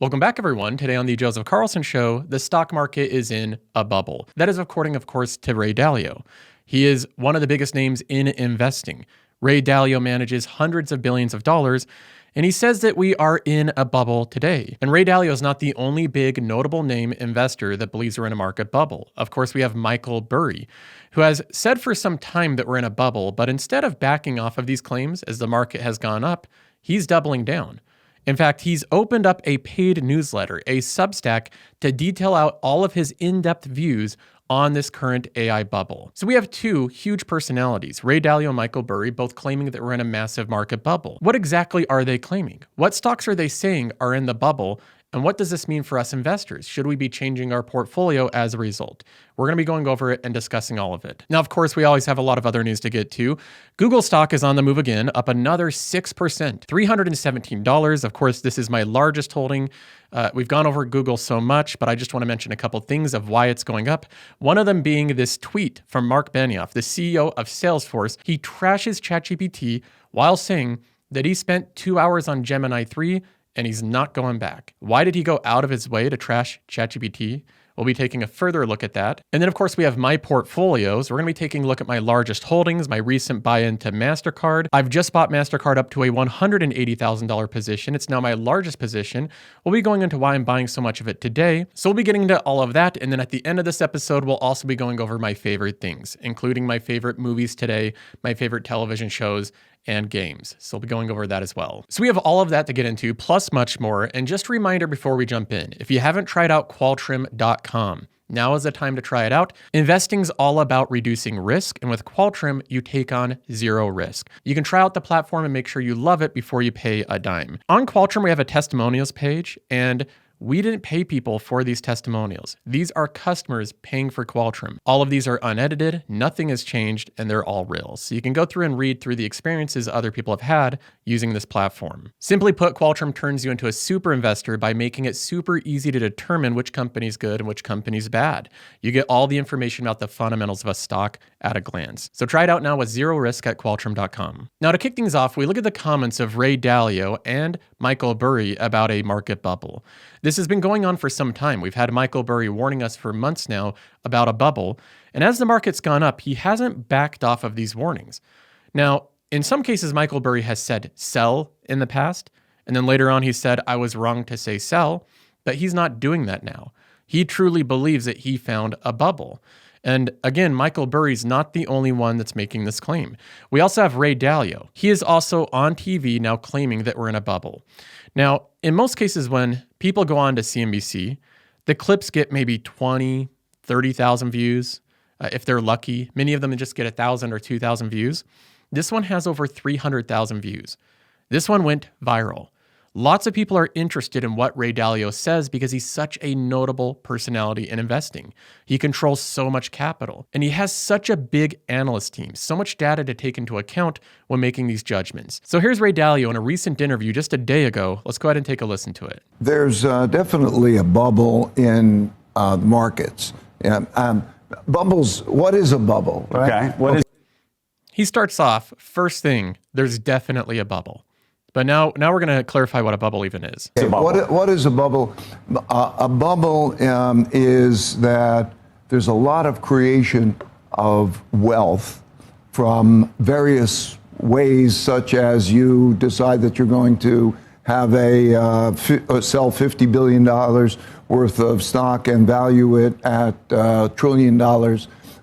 Welcome back, everyone. Today on the Joseph Carlson Show, the stock market is in a bubble. That is according, of course, to Ray Dalio. He is one of the biggest names in investing. Ray Dalio manages hundreds of billions of dollars, and he says that we are in a bubble today. And Ray Dalio is not the only big notable name investor that believes we're in a market bubble. Of course, we have Michael Burry, who has said for some time that we're in a bubble, but instead of backing off of these claims as the market has gone up, he's doubling down. In fact, he's opened up a paid newsletter, a Substack, to detail out all of his in-depth views on this current AI bubble. So we have two huge personalities, Ray Dalio and Michael Burry, both claiming that we're in a massive market bubble. What exactly are they claiming? What stocks are they saying are in the bubble? And what does this mean for us investors? Should we be changing our portfolio as a result? We're going to be going over it and discussing all of it. Now, of course, we always have a lot of other news to get to. Google stock is on the move again, up another 6%, $317. Of course, this is my largest holding. We've gone over Google so much, but I just want to mention a couple things of why it's going up. One of them being this tweet from Mark Benioff, the CEO of Salesforce. He trashes ChatGPT while saying that he spent 2 hours on Gemini 3 and he's not going back. Why did he go out of his way to trash ChatGPT? We'll be taking a further look at that. And then, of course, we have my portfolios. We're going to be taking a look at my largest holdings, my recent buy-in to Mastercard. I've just bought Mastercard up to a $180,000 position. It's now my largest position. We'll be going into why I'm buying so much of it today. So we'll be getting into all of that. And then at the end of this episode, we'll also be going over my favorite things, including my favorite movies today, my favorite television shows, and games. So we'll be going over that as well. So we have all of that to get into, plus much more. And just a reminder before we jump in, if you haven't tried out Qualtrim.com, now is the time to try it out. Investing's all about reducing risk, and with Qualtrim, you take on zero risk. You can try out the platform and make sure you love it before you pay a dime. On Qualtrim, we have a testimonials page, and we didn't pay people for these testimonials. These are customers paying for Qualtrim. All of these are unedited, nothing has changed, and they're all real. So you can go through and read through the experiences other people have had using this platform. Simply put, Qualtrim turns you into a super investor by making it super easy to determine which company's good and which company's bad. You get all the information about the fundamentals of a stock at a glance. So try it out now with zero risk at Qualtrim.com. Now to kick things off, we look at the comments of Ray Dalio and Michael Burry about a market bubble. This has been going on for some time. We've had Michael Burry warning us for months now about a bubble. And as the market's gone up, he hasn't backed off of these warnings. Now, in some cases, Michael Burry has said sell in the past. And then later on, he said, I was wrong to say sell. But he's not doing that now. He truly believes that he found a bubble. And again, Michael Burry's not the only one that's making this claim. We also have Ray Dalio. He is also on TV now claiming that we're in a bubble. Now, in most cases, when people go on to CNBC, the clips get maybe 20, 30,000 views. If they're lucky, many of them just get 1,000 or 2,000 views. This one has over 300,000 views. This one went viral. Lots of people are interested in what Ray Dalio says because he's such a notable personality in investing. He controls so much capital, and he has such a big analyst team, so much data to take into account when making these judgments. So here's Ray Dalio in a recent interview just a day ago. Let's go ahead and take a listen to it. There's definitely a bubble in the markets. Bubbles, what is a bubble? Right? Okay. He starts off, first thing, there's definitely a bubble. But now we're going to clarify what a bubble even is. Okay, what is a bubble? A bubble is that there's a lot of creation of wealth from various ways, such as you decide that you're going to have sell $50 billion worth of stock and value it at $1 trillion.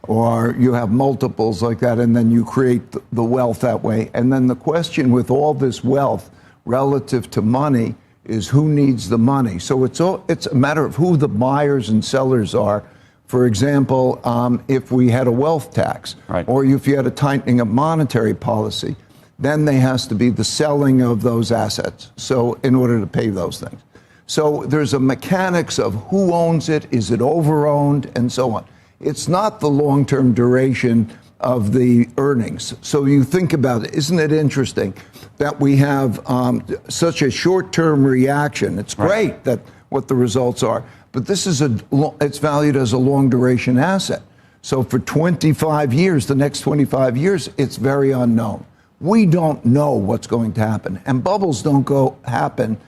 Or you have multiples like that, and then you create the wealth that way. And then the question with all this wealth relative to money is who needs the money. So it's a matter of who the buyers and sellers are. For example, if we had a wealth tax, right, or if you had a tightening of monetary policy, then there has to be the selling of those assets. So in order to pay those things. So there's a mechanics of who owns it, is it over-owned, and so on. It's not the long-term duration of the earnings. So you think about it, isn't it interesting that we have such a short-term reaction? It's great that what the results are, but this is it's valued as a long-duration asset. So for 25 years, the next 25 years, it's very unknown. we don't know what's going to happen. And bubbles don't happen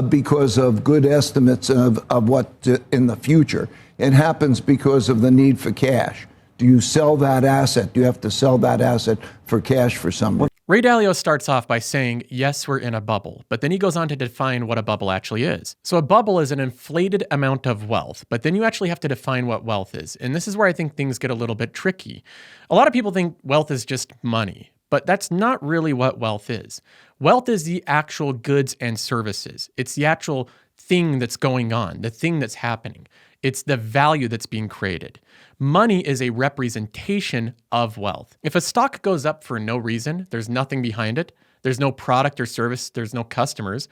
because of good estimates of what in the future. It happens because of the need for cash. Do you sell that asset? Do you have to sell that asset for cash for somebody? Ray Dalio starts off by saying, yes, we're in a bubble, but then he goes on to define what a bubble actually is. So a bubble is an inflated amount of wealth, but then you actually have to define what wealth is. And this is where I think things get a little bit tricky. A lot of people think wealth is just money, but that's not really what wealth is. Wealth is the actual goods and services. It's the actual thing that's going on, the thing that's happening. It's the value that's being created. Money is a representation of wealth. If a stock goes up for no reason, there's nothing behind it, there's no product or service, there's no customers,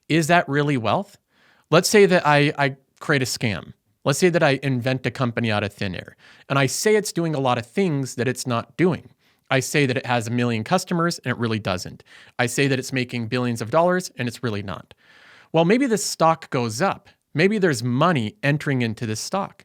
is that really wealth? Let's say that I create a scam. Let's say that I invent a company out of thin air, and I say it's doing a lot of things that it's not doing. I say that it has 1 million customers, and it really doesn't. I say that it's making billions of dollars, and it's really not. Well, maybe the stock goes up. Maybe there's money entering into this stock.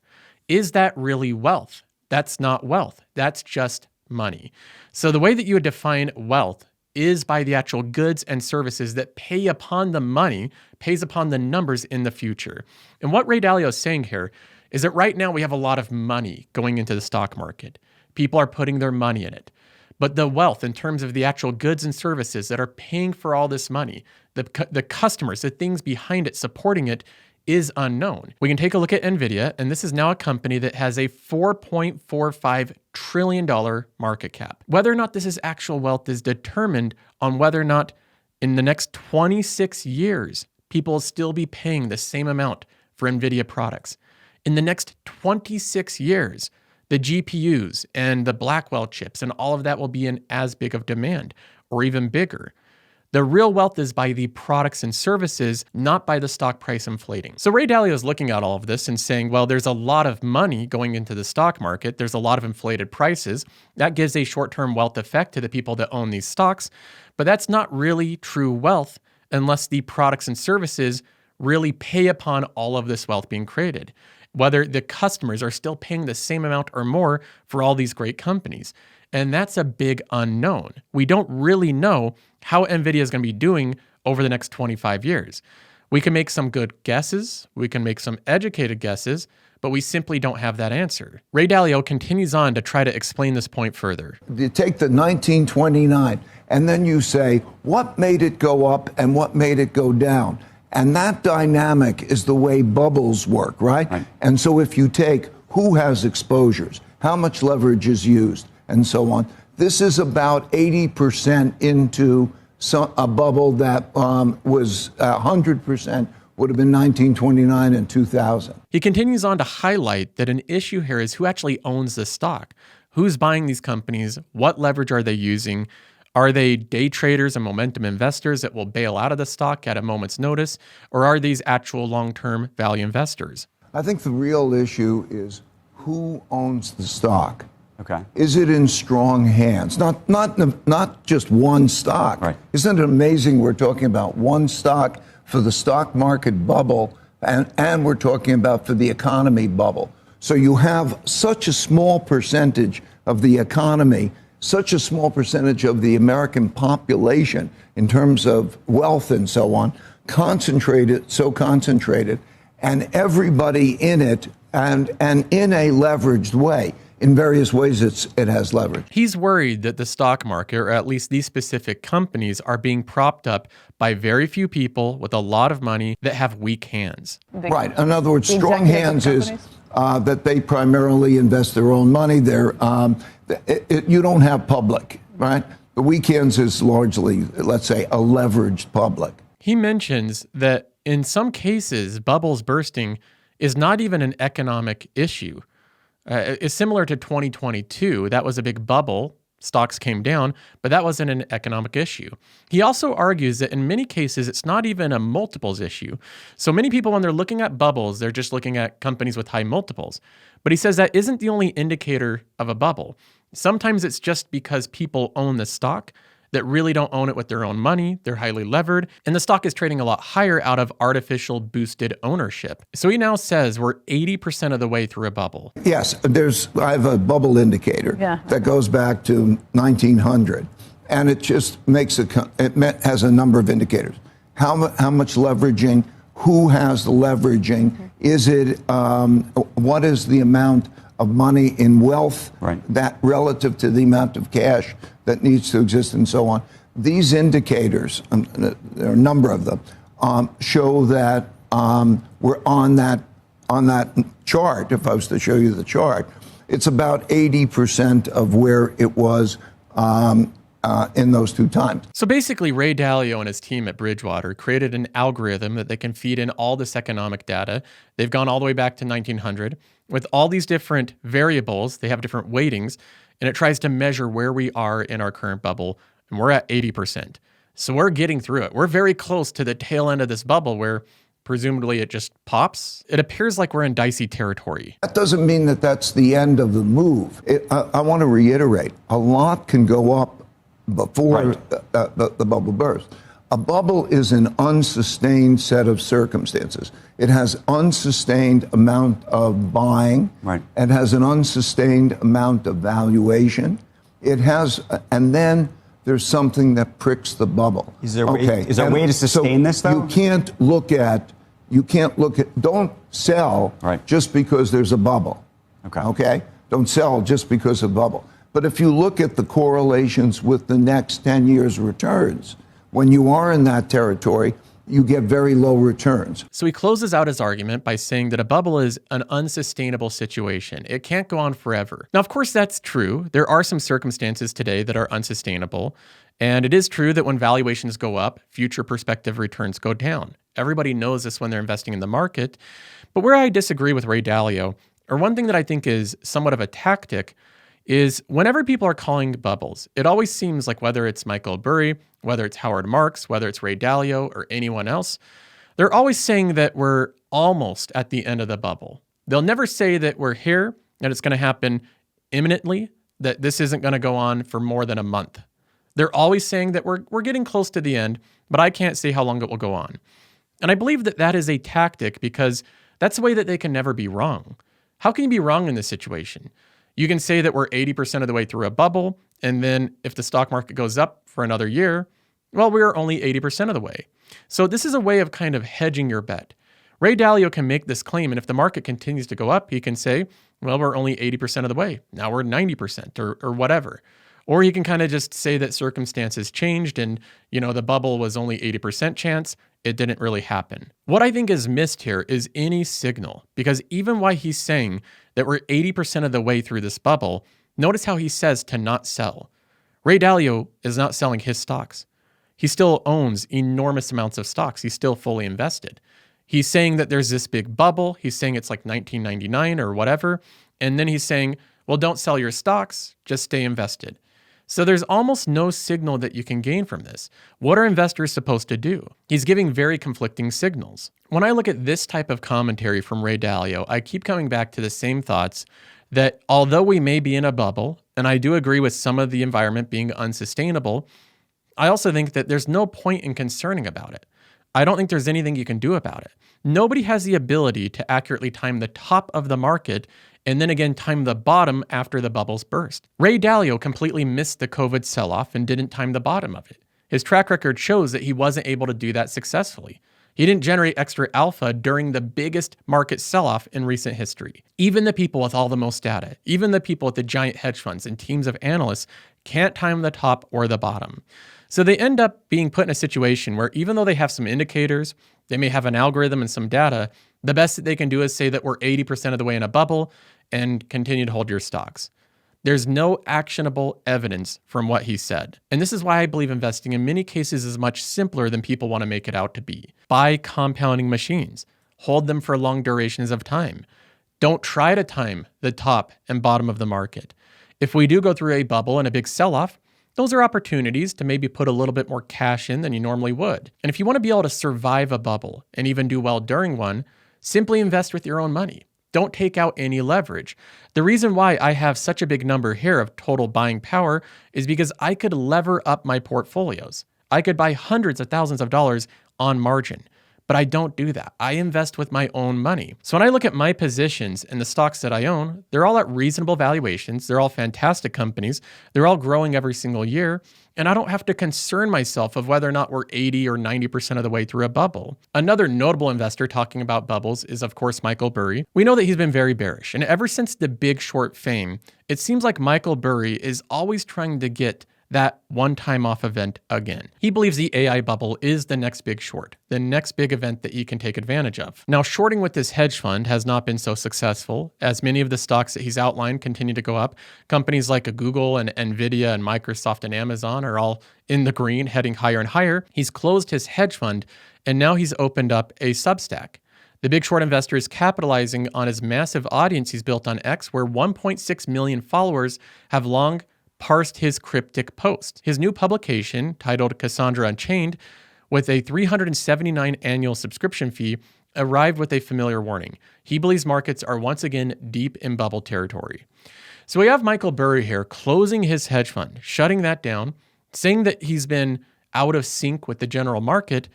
Is that really wealth? That's not wealth. That's just money. So the way that you would define wealth is by the actual goods and services that pay upon the money, pays upon the numbers in the future. And what Ray Dalio is saying here is that right now we have a lot of money going into the stock market. People are putting their money in it. But the wealth in terms of the actual goods and services that are paying for all this money, the customers, the things behind it, supporting it, is unknown. We can take a look at NVIDIA, and this is now a company that has a $4.45 trillion market cap. Whether or not this is actual wealth is determined on whether or not in the next 26 years, people will still be paying the same amount for NVIDIA products. In the next 26 years, the GPUs and the Blackwell chips and all of that will be in as big of demand or even bigger. The real wealth is by the products and services, not by the stock price inflating. So Ray Dalio is looking at all of this and saying, well, there's a lot of money going into the stock market. There's a lot of inflated prices. That gives a short-term wealth effect to the people that own these stocks. But that's not really true wealth unless the products and services really pay upon all of this wealth being created. Whether the customers are still paying the same amount or more for all these great companies. And that's a big unknown. We don't really know how NVIDIA is going to be doing over the next 25 years. We can make some good guesses, we can make some educated guesses, but we simply don't have that answer. Ray Dalio continues on to try to explain this point further. You take the 1929, and then you say, what made it go up and what made it go down? And that dynamic is the way bubbles work, right? And so if you take who has exposures, how much leverage is used, and so on. This is about 80% into a bubble that was 100% would have been 1929 and 2000. He continues on to highlight that an issue here is who actually owns the stock. Who's buying these companies? What leverage are they using? Are they day traders and momentum investors that will bail out of the stock at a moment's notice? Or are these actual long-term value investors? I think the real issue is who owns the stock. Okay. Is it in strong hands? Not just one stock. Right. Isn't it amazing we're talking about one stock for the stock market bubble and we're talking about for the economy bubble. So you have such a small percentage of the economy, such a small percentage of the American population in terms of wealth and so on, concentrated, and everybody in it and in a leveraged way. In various ways, it has leverage. He's worried that the stock market, or at least these specific companies, are being propped up by very few people with a lot of money that have weak hands. Right. In other words, strong hands is that they primarily invest their own money. You don't have public, right? The weak hands is largely, let's say, a leveraged public. He mentions that in some cases, bubbles bursting is not even an economic issue. It's similar to 2022. That was a big bubble. Stocks came down, but that wasn't an economic issue. He also argues that in many cases, it's not even a multiples issue. So many people, when they're looking at bubbles, they're just looking at companies with high multiples. But he says that isn't the only indicator of a bubble. Sometimes it's just because people own the stock that really don't own it with their own money. They're highly levered, and the stock is trading a lot higher out of artificial boosted ownership. So he now says we're 80% of the way through a bubble. Yes, I have a bubble indicator that goes back to 1900. and it just makes has a number of indicators. How much leveraging? Who has the leveraging? Is it what is the amount of money in wealth that relative to the amount of cash that needs to exist, and so on? These indicators, there are a number of them, show that we're on that chart. If I was to show you the chart, it's about 80% of where it was in those two times. So basically, Ray Dalio and his team at Bridgewater created an algorithm that they can feed in all this economic data. They've gone all the way back to 1900 with all these different variables. They have different weightings, and it tries to measure where we are in our current bubble, and we're at 80%. So we're getting through it. We're very close to the tail end of this bubble where presumably it just pops. It appears like we're in dicey territory. That doesn't mean that that's the end of the move. I want to reiterate, a lot can go up before the bubble bursts. A bubble is an unsustained set of circumstances. It has unsustained amount of buying. It has an unsustained amount of valuation. It has, and then there's something that pricks the bubble. Is there a way to sustain this, though? You can't look at, don't sell just because there's a bubble. Okay? Don't sell just because of a bubble. But if you look at the correlations with the next 10 years' returns, when you are in that territory, you get very low returns. So he closes out his argument by saying that a bubble is an unsustainable situation. It can't go on forever. Now, of course, that's true. There are some circumstances today that are unsustainable. And it is true that when valuations go up, future prospective returns go down. Everybody knows this when they're investing in the market. But where I disagree with Ray Dalio, or one thing that I think is somewhat of a tactic, is whenever people are calling bubbles, it always seems like whether it's Michael Burry, whether it's Howard Marks, whether it's Ray Dalio or anyone else, they're always saying that we're almost at the end of the bubble. They'll never say that we're here, that it's going to happen imminently, that this isn't going to go on for more than a month. They're always saying that we're getting close to the end, but I can't say how long it will go on. And I believe that that is a tactic because that's the way that they can never be wrong. How can you be wrong in this situation? You can say that we're 80% of the way through a bubble, and then if the stock market goes up for another year, well, we're only 80% of the way. So this is a way of kind of hedging your bet. Ray Dalio can make this claim, and if the market continues to go up, he can say, well, we're only 80% of the way. Now we're 90% or whatever. Or he can kind of just say that circumstances changed and, the bubble was only 80% chance. It didn't really happen. What I think is missed here is any signal, because even while he's saying that we're 80% of the way through this bubble, notice how he says to not sell. Ray Dalio is not selling his stocks. He still owns enormous amounts of stocks. He's still fully invested. He's saying that there's this big bubble. He's saying it's like 1999 or whatever. And then he's saying, well, don't sell your stocks, just stay invested. So there's almost no signal that you can gain from this. What are investors supposed to do? He's giving very conflicting signals. When I look at this type of commentary from Ray Dalio, I keep coming back to the same thoughts that although we may be in a bubble, and I do agree with some of the environment being unsustainable, I also think that there's no point in concerning about it. I don't think there's anything you can do about it. Nobody has the ability to accurately time the top of the market and then again time the bottom after the bubbles burst. Ray Dalio completely missed the COVID sell-off and didn't time the bottom of it. His track record shows that he wasn't able to do that successfully. He didn't generate extra alpha during the biggest market sell-off in recent history. Even the people with all the most data, even the people with the giant hedge funds and teams of analysts can't time the top or the bottom. So they end up being put in a situation where even though they have some indicators, they may have an algorithm and some data, the best that they can do is say that we're 80% of the way in a bubble and continue to hold your stocks. There's no actionable evidence from what he said. And this is why I believe investing in many cases is much simpler than people want to make it out to be. Buy compounding machines. Hold them for long durations of time. Don't try to time the top and bottom of the market. If we do go through a bubble and a big sell-off, those are opportunities to maybe put a little bit more cash in than you normally would. And if you want to be able to survive a bubble and even do well during one, simply invest with your own money. Don't take out any leverage. The reason why I have such a big number here of total buying power is because I could lever up my portfolios. I could buy hundreds of thousands of dollars on margin, but I don't do that. I invest with my own money. So when I look at my positions and the stocks that I own, they're all at reasonable valuations. They're all fantastic companies. They're all growing every single year. and I don't have to concern myself of whether or not we're 80 or 90% of the way through a bubble. Another notable investor talking about bubbles is, of course, Michael Burry. We know that he's been very bearish, and ever since the Big Short fame, it seems like Michael Burry is always trying to get that one-time off event again. He believes the AI bubble is the next big short, the next big event that you can take advantage of. Now, shorting with this hedge fund has not been so successful, as many of the stocks that he's outlined continue to go up. Companies like Google and Nvidia and Microsoft and Amazon are all in the green, heading higher and higher. He's closed his hedge fund, and now he's opened up a Substack. The Big Short investor is capitalizing on his massive audience he's built on X, where 1.6 million followers have long parsed his cryptic post. His new publication, titled Cassandra Unchained, with a $379 annual subscription fee, arrived with a familiar warning. He believes markets are once again deep in bubble territory. So we have Michael Burry here closing his hedge fund, shutting that down, saying that he's been out of sync with the general market,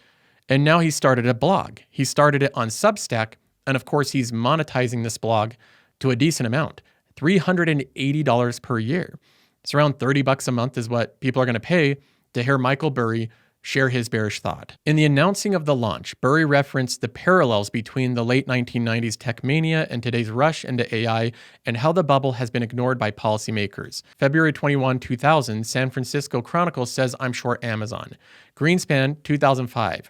and now he started a blog. He started it on Substack, and of course he's monetizing this blog to a decent amount, $380 per year. It's around $30 a month is what people are going to pay to hear Michael Burry share his bearish thought. In the announcing of the launch, Burry referenced the parallels between the late 1990s tech mania and today's rush into AI, and how the bubble has been ignored by policymakers. February 21, 2000, San Francisco Chronicle says I'm short Amazon. Greenspan, 2005.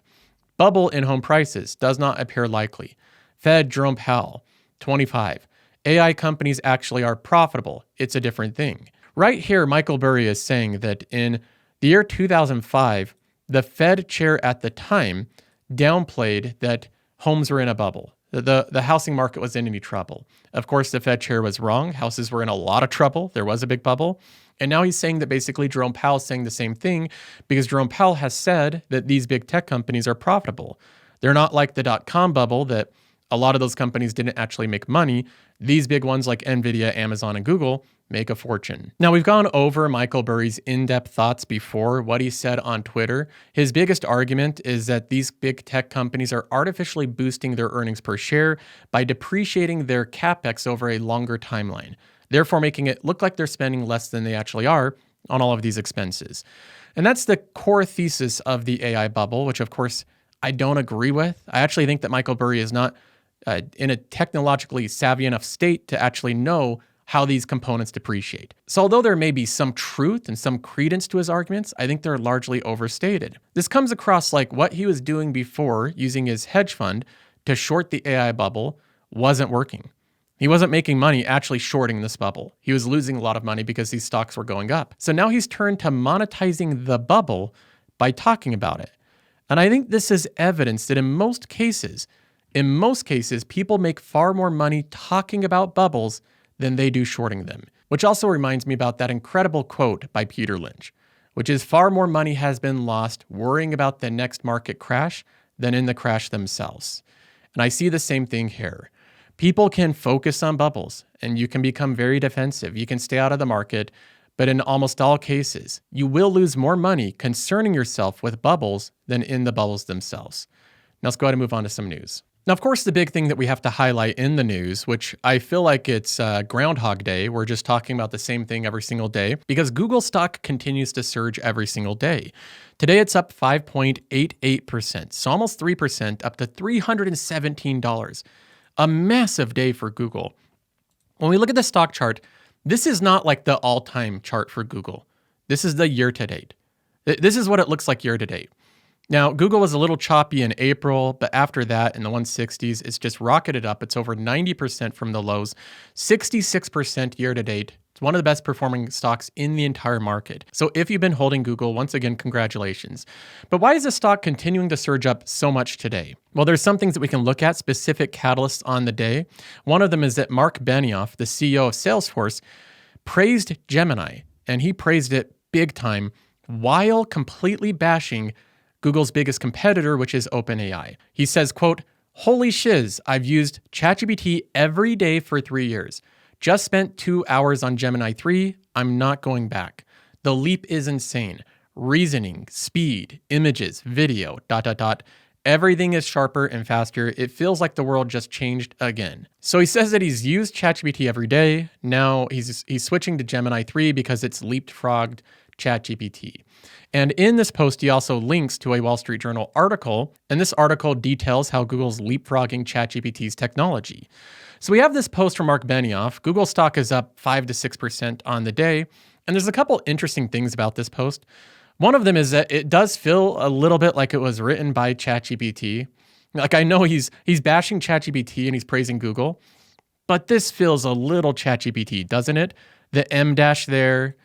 Bubble in home prices does not appear likely. Fed Jerome Powell, 25. AI companies actually are profitable. It's a different thing. Right here, Michael Burry is saying that in the year 2005, the Fed chair at the time downplayed that homes were in a bubble. The housing market was in any trouble. Of course, the Fed chair was wrong. Houses were in a lot of trouble. There was a big bubble. And now he's saying that basically Jerome Powell is saying the same thing, because Jerome Powell has said that these big tech companies are profitable. They're not like the dot-com bubble that a lot of those companies didn't actually make money. These big ones like Nvidia, Amazon, and Google make a fortune. Now, we've gone over Michael Burry's in-depth thoughts before, what he said on Twitter. His biggest argument is that these big tech companies are artificially boosting their earnings per share by depreciating their capex over a longer timeline, therefore making it look like they're spending less than they actually are on all of these expenses. And that's the core thesis of the AI bubble, which of course I don't agree with. I actually think that Michael Burry is not in a technologically savvy enough state to actually know how these components depreciate. So although there may be some truth and some credence to his arguments, I think they're largely overstated. This comes across like what he was doing before, using his hedge fund to short the AI bubble, wasn't working. He wasn't making money actually shorting this bubble. He was losing a lot of money because these stocks were going up. So now he's turned to monetizing the bubble by talking about it. And I think this is evidence that in most cases, people make far more money talking about bubbles than they do shorting them. Which also reminds me about that incredible quote by Peter Lynch, which is far more money has been lost worrying about the next market crash than in the crash themselves. And I see the same thing here. People can focus on bubbles and you can become very defensive. You can stay out of the market, but in almost all cases, you will lose more money concerning yourself with bubbles than in the bubbles themselves. Now let's go ahead and move on to some news. Now, of course, the big thing that we have to highlight in the news, which I feel like it's Groundhog Day, we're just talking about the same thing every single day, because Google stock continues to surge every single day. Today, it's up 5.88%, so almost 3%, up to $317. A massive day for Google. When we look at the stock chart, this is not like the all-time chart for Google. This is the year-to-date. This is what it looks like year-to-date. Now, Google was a little choppy in April, but after that, in the 160s, it's just rocketed up. It's over 90% from the lows, 66% year-to-date. It's one of the best performing stocks in the entire market. So if you've been holding Google, once again, congratulations. But why is the stock continuing to surge up so much today? Well, there's some things that we can look at, specific catalysts on the day. One of them is that Mark Benioff, the CEO of Salesforce, praised Gemini, and he praised it big time while completely bashing Google's biggest competitor, which is OpenAI. He says, quote, "Holy shiz, I've used ChatGPT every day for 3 years. Just spent 2 hours on Gemini 3. I'm not going back. The leap is insane. Reasoning, speed, images, video, ... Everything is sharper and faster. It feels like the world just changed again." So he says that he's used ChatGPT every day. Now he's switching to Gemini 3 because it's leapfrogged ChatGPT. And in this post, he also links to a Wall Street Journal article, and this article details how Google's leapfrogging ChatGPT's technology. So we have this post from Mark Benioff. Google stock is up 5 to 6% on the day, and there's a couple interesting things about this post. One of them is that it does feel a little bit like it was written by ChatGPT. Like, I know he's bashing ChatGPT and he's praising Google, but this feels a little ChatGPT, doesn't it? The M dash there,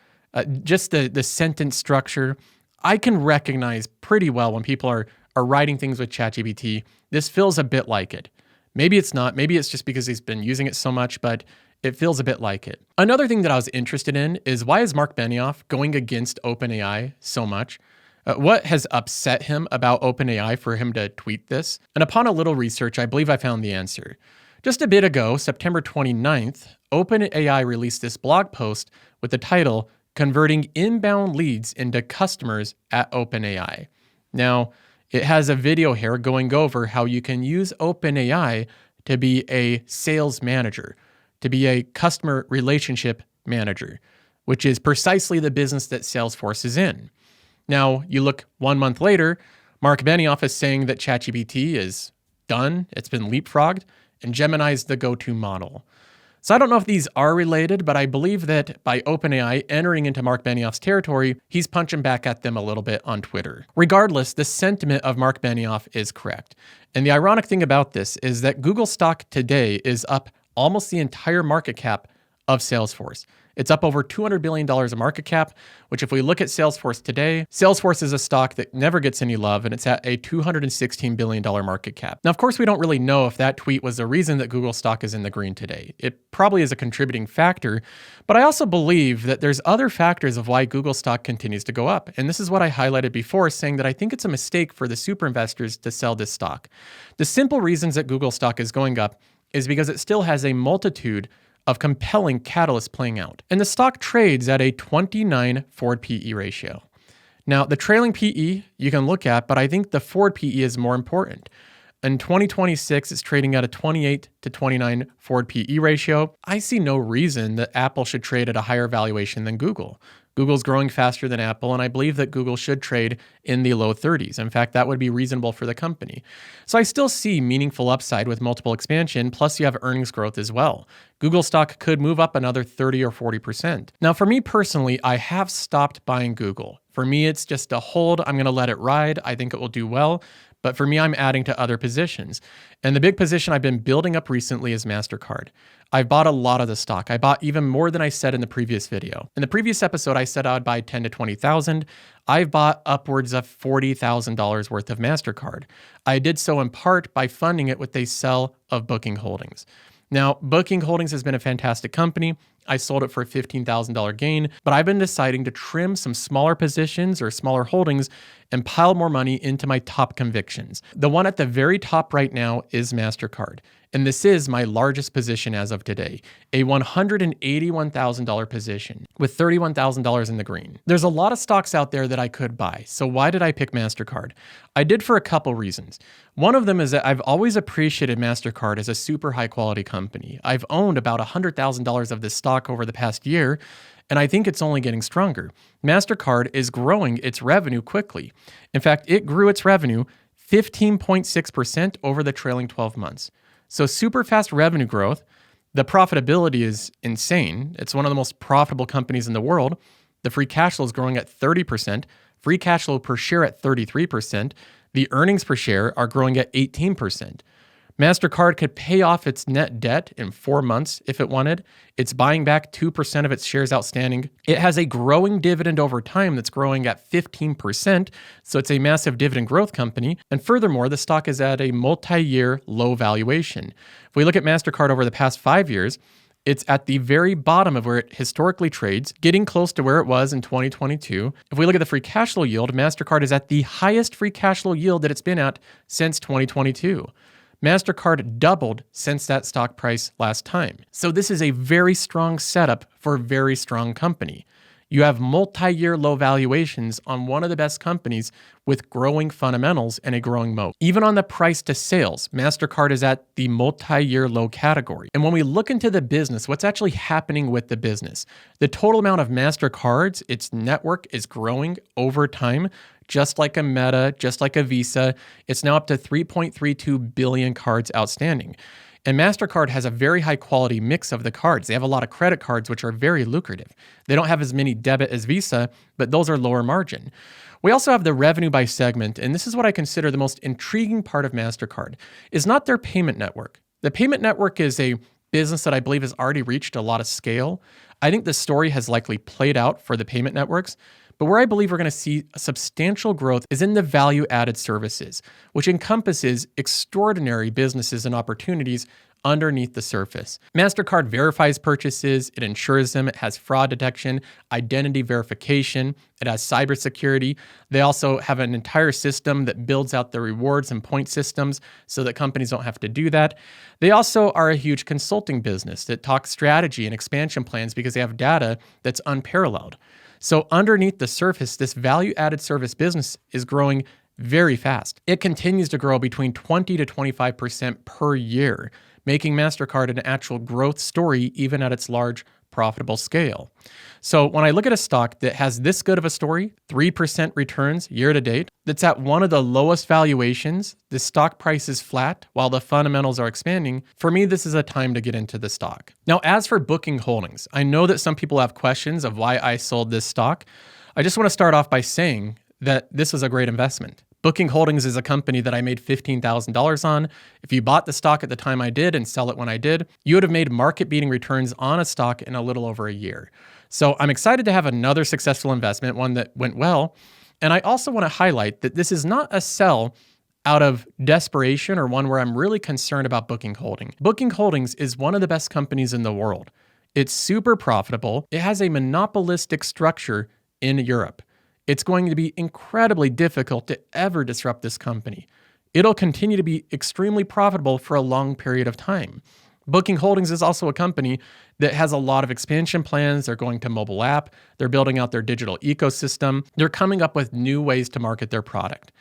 just the sentence structure. I can recognize pretty well when people are writing things with ChatGPT. This feels a bit like it. Maybe it's not. Maybe it's just because he's been using it so much, but it feels a bit like it. Another thing that I was interested in is, why is Mark Benioff going against OpenAI so much? What has upset him about OpenAI for him to tweet this? And upon a little research, I believe I found the answer. Just a bit ago, September 29th, OpenAI released this blog post with the title, Converting Inbound Leads into Customers at OpenAI. Now, it has a video here going over how you can use OpenAI to be a sales manager, to be a customer relationship manager, which is precisely the business that Salesforce is in. Now, you look 1 month later, Mark Benioff is saying that ChatGPT is done, it's been leapfrogged, and Gemini is the go-to model. So I don't know if these are related, but I believe that by OpenAI entering into Mark Benioff's territory, he's punching back at them a little bit on Twitter. Regardless, the sentiment of Mark Benioff is correct. And the ironic thing about this is that Google stock today is up almost the entire market cap of Salesforce. It's up over $200 billion of market cap, which if we look at Salesforce today, Salesforce is a stock that never gets any love, and it's at a $216 billion market cap. Now, of course, we don't really know if that tweet was the reason that Google stock is in the green today. It probably is a contributing factor, but I also believe that there's other factors of why Google stock continues to go up. And this is what I highlighted before, saying that I think it's a mistake for the super investors to sell this stock. The simple reasons that Google stock is going up is because it still has a multitude of compelling catalysts playing out. And the stock trades at a 29 forward PE ratio. Now, the trailing PE you can look at, but I think the forward PE is more important. In 2026, it's trading at a 28 to 29 forward PE ratio. I see no reason that Apple should trade at a higher valuation than Google. Google's growing faster than Apple, and I believe that Google should trade in the low 30s. In fact, that would be reasonable for the company. So I still see meaningful upside with multiple expansion, plus you have earnings growth as well. Google stock could move up another 30 or 40%. Now, for me personally, I have stopped buying Google. For me, it's just a hold. I'm going to let it ride. I think it will do well. But for me, I'm adding to other positions. And the big position I've been building up recently is Mastercard. I've bought a lot of the stock. I bought even more than I said in the previous video. In the previous episode, I said I would buy 10 to 20,000. I've bought upwards of $40,000 worth of Mastercard. I did so in part by funding it with a sell of Booking Holdings. Now, Booking Holdings has been a fantastic company. I sold it for a $15,000 gain, but I've been deciding to trim some smaller positions or smaller holdings and pile more money into my top convictions. The one at the very top right now is Mastercard. And this is my largest position as of today, a $181,000 position with $31,000 in the green. There's a lot of stocks out there that I could buy. So why did I pick Mastercard? I did for a couple reasons. One of them is that I've always appreciated Mastercard as a super high quality company. I've owned about $100,000 of this stock over the past year, and I think it's only getting stronger. Mastercard is growing its revenue quickly. In fact, it grew its revenue 15.6% over the trailing 12 months. So super fast revenue growth. The profitability is insane. It's one of the most profitable companies in the world. The free cash flow is growing at 30%, free cash flow per share at 33%. The earnings per share are growing at 18%. Mastercard could pay off its net debt in 4 months if it wanted. It's buying back 2% of its shares outstanding. It has a growing dividend over time that's growing at 15%, so it's a massive dividend growth company. And furthermore, the stock is at a multi-year low valuation. If we look at Mastercard over the past 5 years, it's at the very bottom of where it historically trades, getting close to where it was in 2022. If we look at the free cash flow yield, Mastercard is at the highest free cash flow yield that it's been at since 2022. Mastercard doubled since that stock price last time. So this is a very strong setup for a very strong company. You have multi-year low valuations on one of the best companies with growing fundamentals and a growing moat. Even on the price to sales, Mastercard is at the multi-year low category. And when we look into the business, what's actually happening with the business? The total amount of Mastercards, its network is growing over time, just like a Meta, just like a Visa. It's now up to 3.32 billion cards outstanding. And Mastercard has a very high quality mix of the cards. They have a lot of credit cards, which are very lucrative. They don't have as many debit as Visa, but those are lower margin. We also have the revenue by segment, and this is what I consider the most intriguing part of Mastercard, is not their payment network. The payment network is a business that I believe has already reached a lot of scale. I think the story has likely played out for the payment networks. But where I believe we're going to see substantial growth is in the value-added services, which encompasses extraordinary businesses and opportunities underneath the surface. Mastercard verifies purchases, it insures them, it has fraud detection, identity verification, it has cybersecurity. They also have an entire system that builds out the rewards and point systems so that companies don't have to do that. They also are a huge consulting business that talks strategy and expansion plans because they have data that's unparalleled. So underneath the surface, this value-added service business is growing very fast. It continues to grow between 20 to 25% per year, making Mastercard an actual growth story even at its large, profitable scale. So when I look at a stock that has this good of a story, 3% returns year to date, that's at one of the lowest valuations, the stock price is flat while the fundamentals are expanding, for me, this is a time to get into the stock. Now, as for Booking Holdings, I know that some people have questions of why I sold this stock. I just want to start off by saying that this was a great investment. Booking Holdings is a company that I made $15,000 on. If you bought the stock at the time I did and sell it when I did, you would have made market-beating returns on a stock in a little over a year. So I'm excited to have another successful investment, one that went well. And I also want to highlight that this is not a sell out of desperation or one where I'm really concerned about Booking Holdings. Booking Holdings is one of the best companies in the world. It's super profitable. It has a monopolistic structure in Europe. It's going to be incredibly difficult to ever disrupt this company. It'll continue to be extremely profitable for a long period of time. Booking Holdings is also a company that has a lot of expansion plans. They're going to mobile app. They're building out their digital ecosystem. They're coming up with new ways to market their product.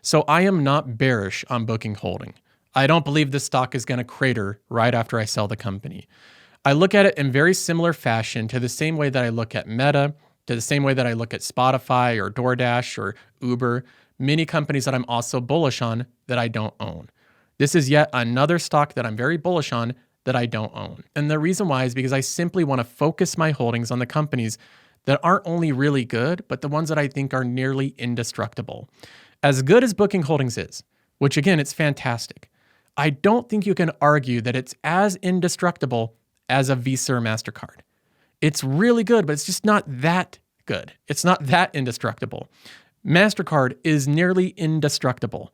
So I am not bearish on Booking Holdings. I don't believe this stock is going to crater right after I sell the company. I look at it in very similar fashion to the same way that I look at Meta, to the same way that I look at Spotify or DoorDash or Uber, many companies that I'm also bullish on that I don't own. This is yet another stock that I'm very bullish on that I don't own. And the reason why is because I simply want to focus my holdings on the companies that aren't only really good, but the ones that I think are nearly indestructible. As good as Booking Holdings is, which again, it's fantastic, I don't think you can argue that it's as indestructible as a Visa or Mastercard. It's really good, but it's just not that good. It's not that indestructible. Mastercard is nearly indestructible.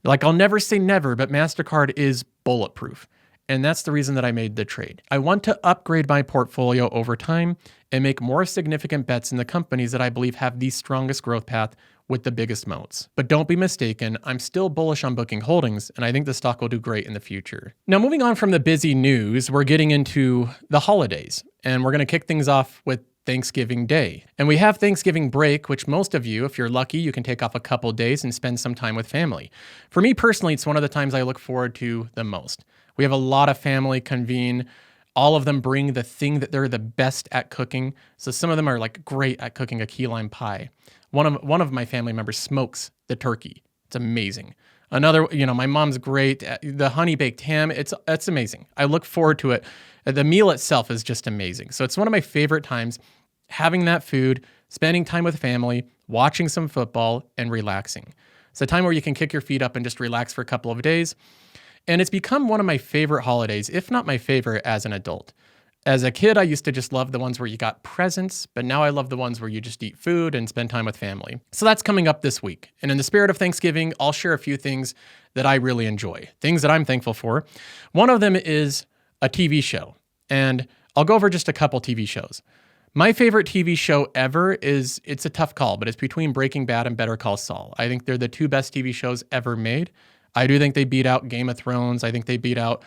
Like, I'll never say never, but Mastercard is bulletproof. And that's the reason that I made the trade. I want to upgrade my portfolio over time and make more significant bets in the companies that I believe have the strongest growth path with the biggest moats. But don't be mistaken, I'm still bullish on Booking Holdings, and I think the stock will do great in the future. Now, moving on from the busy news, we're getting into the holidays, and we're going to kick things off with Thanksgiving Day. And we have Thanksgiving break, which most of you, if you're lucky, you can take off a couple days and spend some time with family. For me personally, it's one of the times I look forward to the most. We have a lot of family convene. All of them bring the thing that they're the best at cooking. So some of them are like great at cooking a key lime pie. One of my family members smokes the turkey. It's amazing. Another, my mom's great at the honey baked ham. It's amazing. I look forward to it. The meal itself is just amazing. So it's one of my favorite times, having that food, spending time with family, watching some football, and relaxing. It's a time where you can kick your feet up and just relax for a couple of days. And it's become one of my favorite holidays, if not my favorite as an adult. As a kid, I used to just love the ones where you got presents, but now I love the ones where you just eat food and spend time with family. So that's coming up this week. And in the spirit of Thanksgiving, I'll share a few things that I really enjoy, things that I'm thankful for. One of them is a TV show, and I'll go over just a couple TV shows. My favorite TV show ever it's a tough call, but it's between Breaking Bad and Better Call Saul. I think they're the two best TV shows ever made. I do think they beat out Game of Thrones. I think they beat out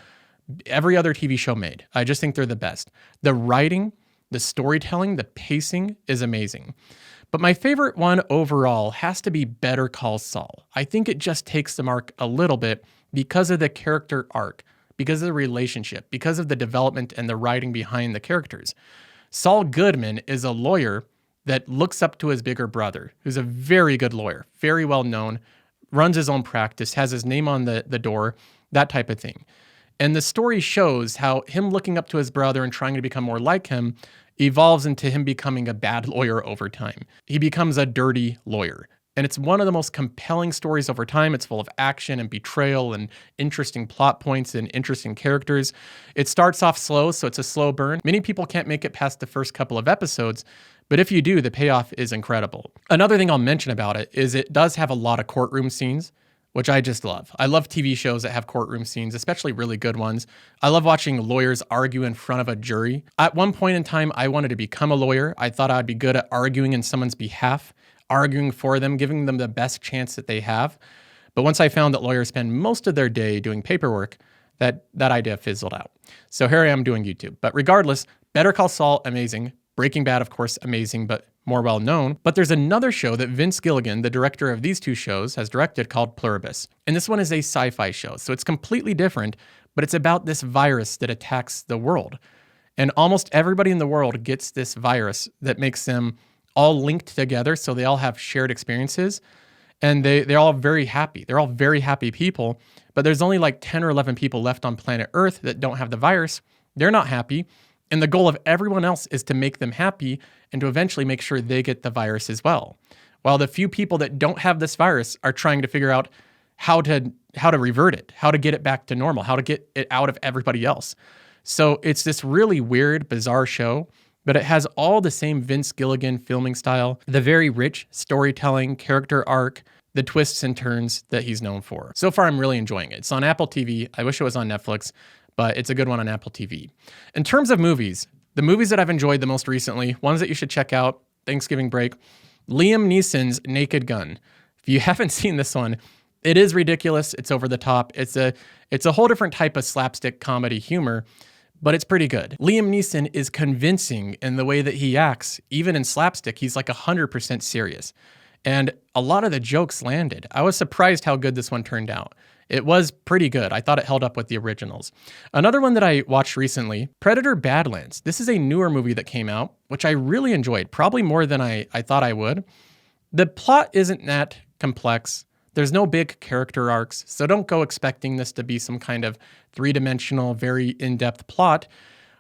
every other TV show made. I just think they're the best. The writing The storytelling, the pacing is amazing. But my favorite one overall has to be Better Call Saul. I think it just takes the mark a little bit because of the character arc, because of the relationship, because of the development and the writing behind the characters. Saul Goodman is a lawyer that looks up to his bigger brother, who's a very good lawyer, very well known, runs his own practice, has his name on the door, that type of thing. And the story shows how him looking up to his brother and trying to become more like him evolves into him becoming a bad lawyer over time. He becomes a dirty lawyer. And it's one of the most compelling stories over time. It's full of action and betrayal and interesting plot points and interesting characters. It starts off slow, so it's a slow burn. Many people can't make it past the first couple of episodes, but if you do, the payoff is incredible. Another thing I'll mention about it is it does have a lot of courtroom scenes, which I just love. I love TV shows that have courtroom scenes, especially really good ones. I love watching lawyers argue in front of a jury. At one point in time, I wanted to become a lawyer. I thought I'd be good at arguing in someone's behalf, arguing for them, giving them the best chance that they have. But once I found that lawyers spend most of their day doing paperwork, that idea fizzled out. So here I am doing YouTube. But regardless, Better Call Saul, amazing. Breaking Bad, of course, amazing, but more well known. But there's another show that Vince Gilligan, the director of these two shows, has directed called Pluribus. And this one is a sci-fi show. So it's completely different, but it's about this virus that attacks the world. And almost everybody in the world gets this virus that makes them all linked together. So they all have shared experiences and they're all very happy. They're all very happy people, but there's only like 10 or 11 people left on planet Earth that don't have the virus. They're not happy. And the goal of everyone else is to make them happy and to eventually make sure they get the virus as well. While the few people that don't have this virus are trying to figure out how to revert it, how to get it back to normal, how to get it out of everybody else. So it's this really weird, bizarre show, but it has all the same Vince Gilligan filming style, the very rich storytelling, character arc, the twists and turns that he's known for. So far, I'm really enjoying it. It's on Apple TV. I wish it was on Netflix, but it's a good one on Apple TV. In terms of movies, the movies that I've enjoyed the most recently, ones that you should check out, Thanksgiving break, Liam Neeson's Naked Gun. If you haven't seen this one, it is ridiculous. It's over the top. It's a whole different type of slapstick comedy humor, but it's pretty good. Liam Neeson is convincing in the way that he acts. Even in slapstick, he's like 100% serious. And a lot of the jokes landed. I was surprised how good this one turned out. It was pretty good. I thought it held up with the originals. Another one that I watched recently, Predator Badlands. This is a newer movie that came out, which I really enjoyed, probably more than I thought I would. The plot isn't that complex. There's no big character arcs, so don't go expecting this to be some kind of three-dimensional, very in-depth plot,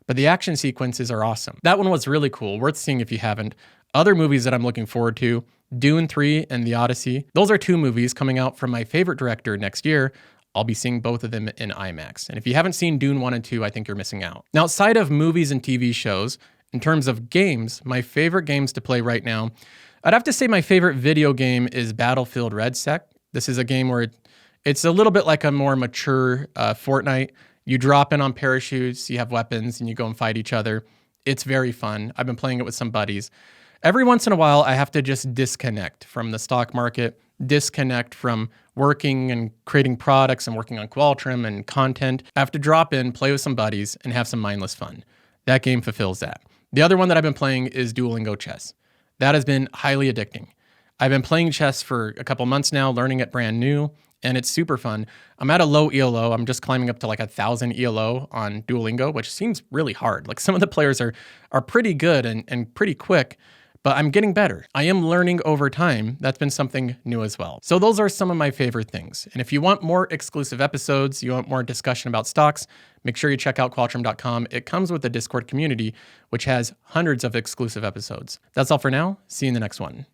but the action sequences are awesome. That one was really cool, worth seeing if you haven't. Other movies that I'm looking forward to, Dune 3 and The Odyssey. Those are two movies coming out from my favorite director next year. I'll be seeing both of them in IMAX. And if you haven't seen Dune 1 and 2, I think you're missing out. Now, outside of movies and TV shows, in terms of games, my favorite games to play right now, I'd have to say my favorite video game is Battlefield RedSec. This is a game where it's a little bit like a more mature Fortnite. You drop in on parachutes, you have weapons, and you go and fight each other. It's very fun. I've been playing it with some buddies. Every once in a while, I have to just disconnect from the stock market, disconnect from working and creating products and working on Qualtrim and content. I have to drop in, play with some buddies, and have some mindless fun. That game fulfills that. The other one that I've been playing is Duolingo Chess. That has been highly addicting. I've been playing chess for a couple months now, learning it brand new, and it's super fun. I'm at a low ELO. I'm just climbing up to like 1,000 ELO on Duolingo, which seems really hard. Like some of the players are pretty good and pretty quick, but I'm getting better. I am learning over time. That's been something new as well. So those are some of my favorite things. And if you want more exclusive episodes, you want more discussion about stocks, make sure you check out Qualtrim.com. It comes with the Discord community, which has hundreds of exclusive episodes. That's all for now. See you in the next one.